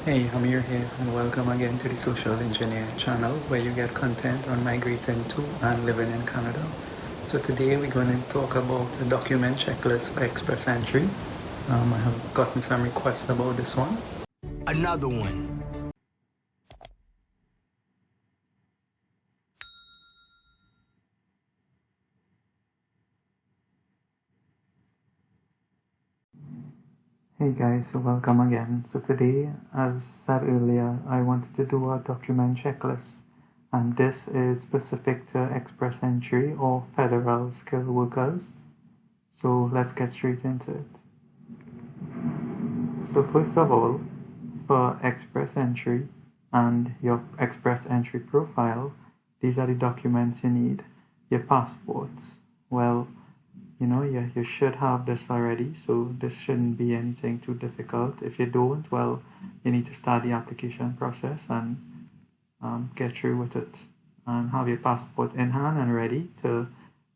Hey, Amir here, and welcome again to the Social Engineer channel where you get content on migrating to and living in Canada. So today we're going to talk about the document checklist for express entry. I have gotten some requests about this one. Another one. Hey guys, so welcome again. So today, as said earlier, I wanted to do a document checklist, and this is specific to express entry or federal skilled workers. So let's get straight into it. So first of all, for express entry and your express entry profile, these are the documents you need. Your passports. Well, you should have this already, so this shouldn't be anything too difficult. If you don't, well, you need to start the application process and get through with it and have your passport in hand and ready to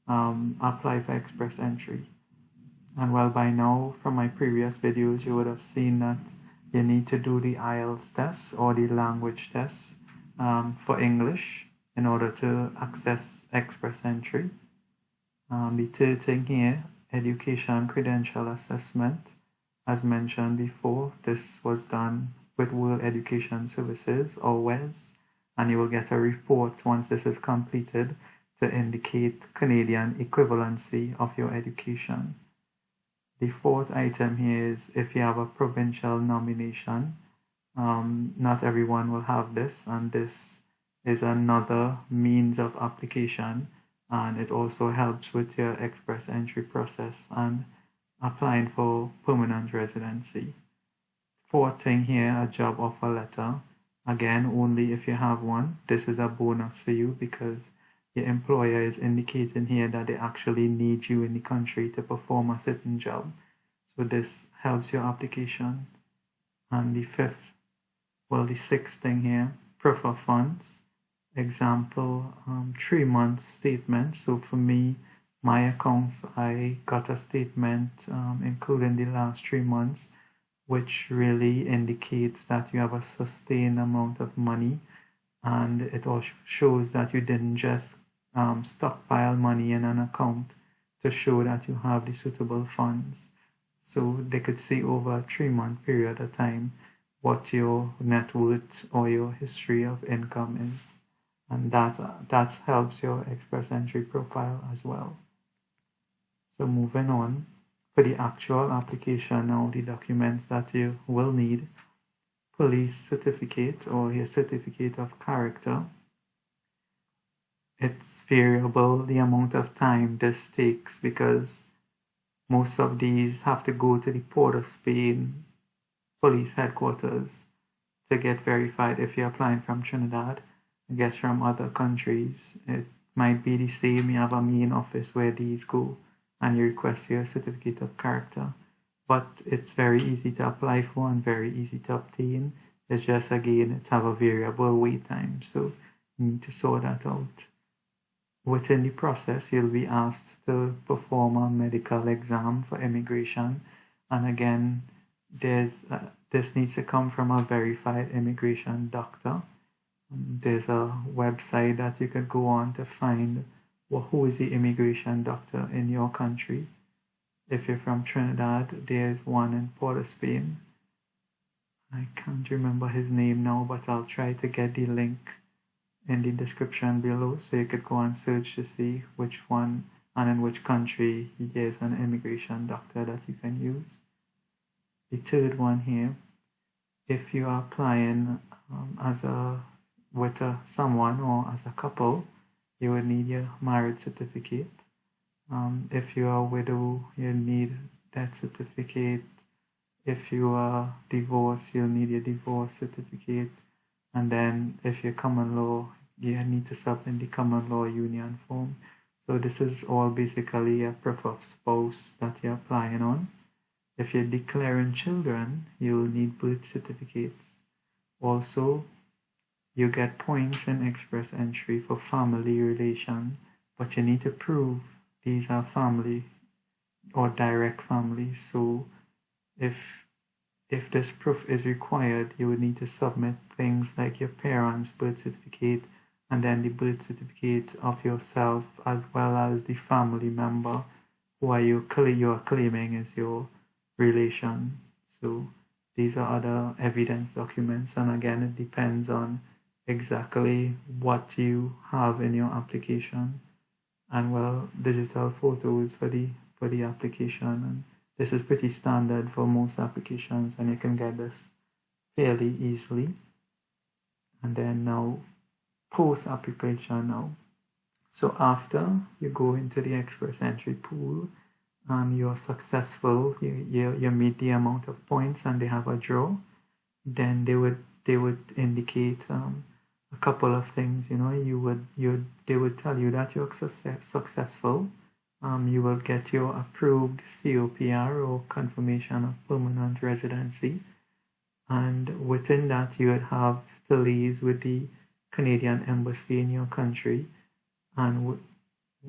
apply for express entry. And well, by now, from my previous videos, you would have seen that you need to do the IELTS test or the language test for English in order to access express entry. The third thing here, education credential assessment. As mentioned before, this was done with World Education Services or WES, and you will get a report once this is completed to indicate Canadian equivalency of your education. The fourth item here is if you have a provincial nomination. Not everyone will have this, and this is another means of application, and it also helps with your express entry process and applying for permanent residency. Fourth thing here, a job offer letter. Again, only if you have one. This is a bonus for you because your employer is indicating here that they actually need you in the country to perform a certain job. So this helps your application. And the sixth thing here, proof of funds. Example, 3 month statement. So for me, my accounts, I got a statement including the last 3 months, which really indicates that you have a sustained amount of money, and it also shows that you didn't just stockpile money in an account to show that you have the suitable funds. So they could see over a 3 month period of time what your net worth or your history of income is. And that helps your express entry profile as well. So moving on, for the actual application now, the documents that you will need, police certificate or your certificate of character. It's variable the amount of time this takes because most of these have to go to the Port of Spain police headquarters to get verified if you're applying from Trinidad. I guess from other countries, it might be the same. You have a main office where these go and you request your certificate of character. But it's very easy to apply for and very easy to obtain. It's just, again, it have a variable wait time, so you need to sort that out. Within the process, you'll be asked to perform a medical exam for immigration. And again, this needs to come from a verified immigration doctor. There's a website that you can go on to find who is the immigration doctor in your country. If you're from Trinidad, there's one in Port of Spain. I can't remember his name now, but I'll try to get the link in the description below so you could go and search to see which one and in which country there's an immigration doctor that you can use. The third one here, if you are applying with someone or as a couple, you would need your marriage certificate. If you are a widow, you'll need that certificate. If you are divorced, you'll need your divorce certificate. And then if you're common law, you need to submit the common law union form. So this is all basically a proof of spouse that you're applying on. If you're declaring children, you'll need birth certificates. Also, you get points in express entry for family relation, but you need to prove these are family or direct family. So if if this proof is required, you would need to submit things like your parents' birth certificate and then the birth certificate of yourself, as well as the family member who you are claiming is your relation. So these are other evidence documents, and again, it depends on exactly what you have in your application. And well, digital photos for the application, and this is pretty standard for most applications, and you can get this fairly easily. And then now, post application now. So after you go into the express entry pool and you're successful, you meet the amount of points and they have a draw, then they would indicate a couple of things. They would tell you that you're successful. You will get your approved COPR, or confirmation of permanent residency, and within that you would have to liaise with the Canadian embassy in your country, and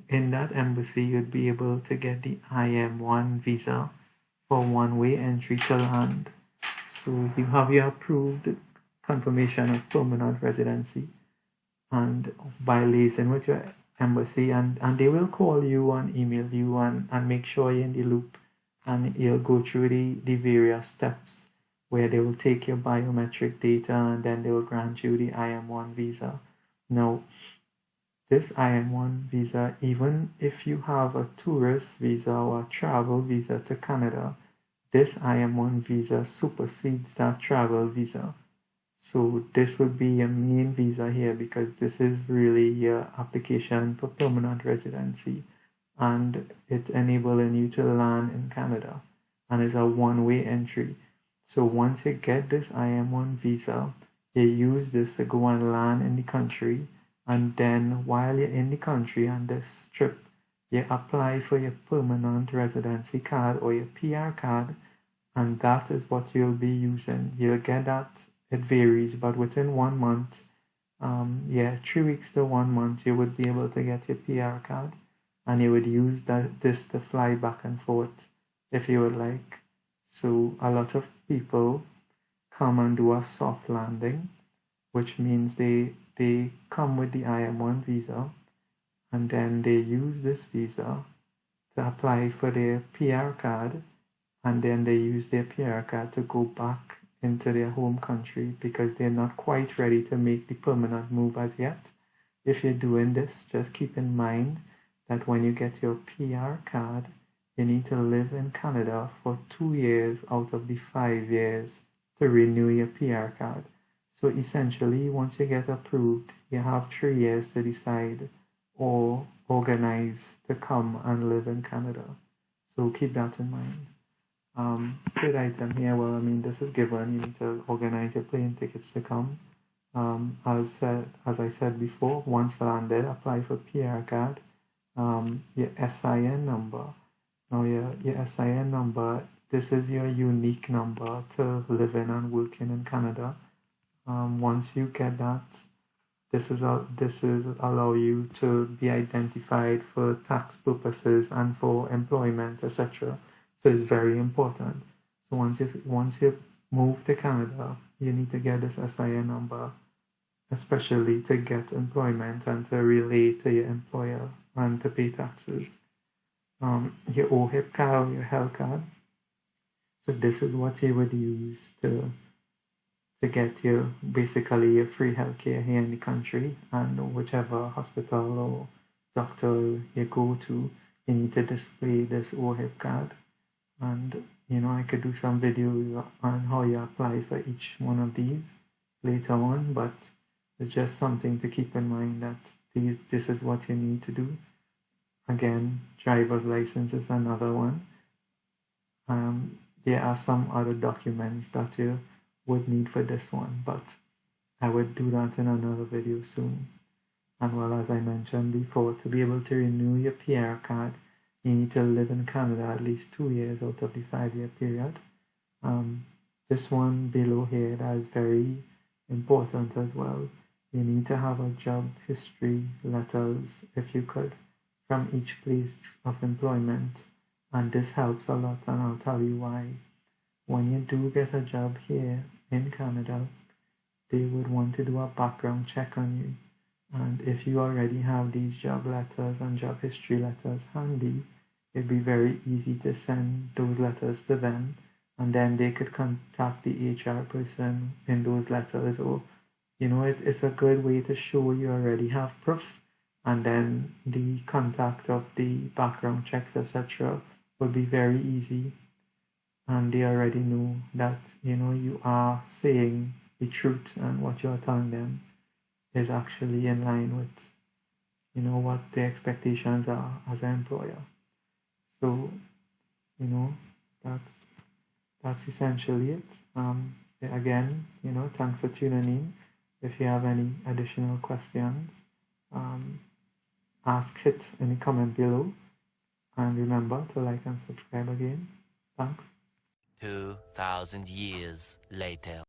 in that embassy you'd be able to get the IM1 visa for one-way entry to land. So you have your approved confirmation of permanent residency, and by liaising with your embassy, and they will call you and email you and make sure you're in the loop, and you'll go through the various steps where they will take your biometric data and then they will grant you the IM1 visa. Now, this IM1 visa, even if you have a tourist visa or a travel visa to Canada, this IM1 visa supersedes that travel visa. So this would be your main visa here, because this is really your application for permanent residency, and it's enabling you to land in Canada, and it's a one-way entry. So once you get this IM1 visa, you use this to go and land in the country, and then while you're in the country on this trip, you apply for your permanent residency card or your PR card, and that is what you'll be using. You'll get that. It varies, but within 1 month, 3 weeks to 1 month, you would be able to get your PR card, and you would use this to fly back and forth if you would like. So a lot of people come and do a soft landing, which means they come with the IM1 visa, and then they use this visa to apply for their PR card, and then they use their PR card to go back into their home country, because they're not quite ready to make the permanent move as yet. If you're doing this, just keep in mind that when you get your PR card, you need to live in Canada for 2 years out of the 5 years to renew your PR card. So essentially, once you get approved, you have 3 years to decide or organize to come and live in Canada. So keep that in mind. Third item here, well, I mean, this is given. You need to organize your plane tickets to come. As I said before, once landed, apply for PR card. Your SIN number. Now, your SIN number, this is your unique number to living and working in Canada. Once you get that, this is allow you to be identified for tax purposes and for employment, etc. So it's very important. So once you move to Canada, you need to get this SIN number, especially to get employment and to relate to your employer and to pay taxes. Your OHIP card, your health card. So this is what you would use to get basically your free healthcare here in the country, and whichever hospital or doctor you go to, you need to display this OHIP card. And I could do some videos on how you apply for each one of these later on, but it's just something to keep in mind that this is what you need to do. Again, driver's license is another one. There are some other documents that you would need for this one, but I would do that in another video soon. And well, as I mentioned before, to be able to renew your PR card, you need to live in Canada at least 2 years out of the 5-year period. This one below here, that is very important as well. You need to have a job history letters, if you could, from each place of employment, and this helps a lot, and I'll tell you why. when you do get a job here in Canada, they would want to do a background check on you. And if you already have these job letters and job history letters handy, it'd be very easy to send those letters to them, and then they could contact the HR person in those letters, or it's a good way to show you already have proof, and then the contact of the background checks, etc., would be very easy, and they already know that you are saying the truth, and what you're telling them is actually in line with what the expectations are as an employer. So that's essentially it. Again, thanks for tuning in. If you have any additional questions, hit in the comment below, and remember to like and subscribe again. Thanks. 2,000 years later.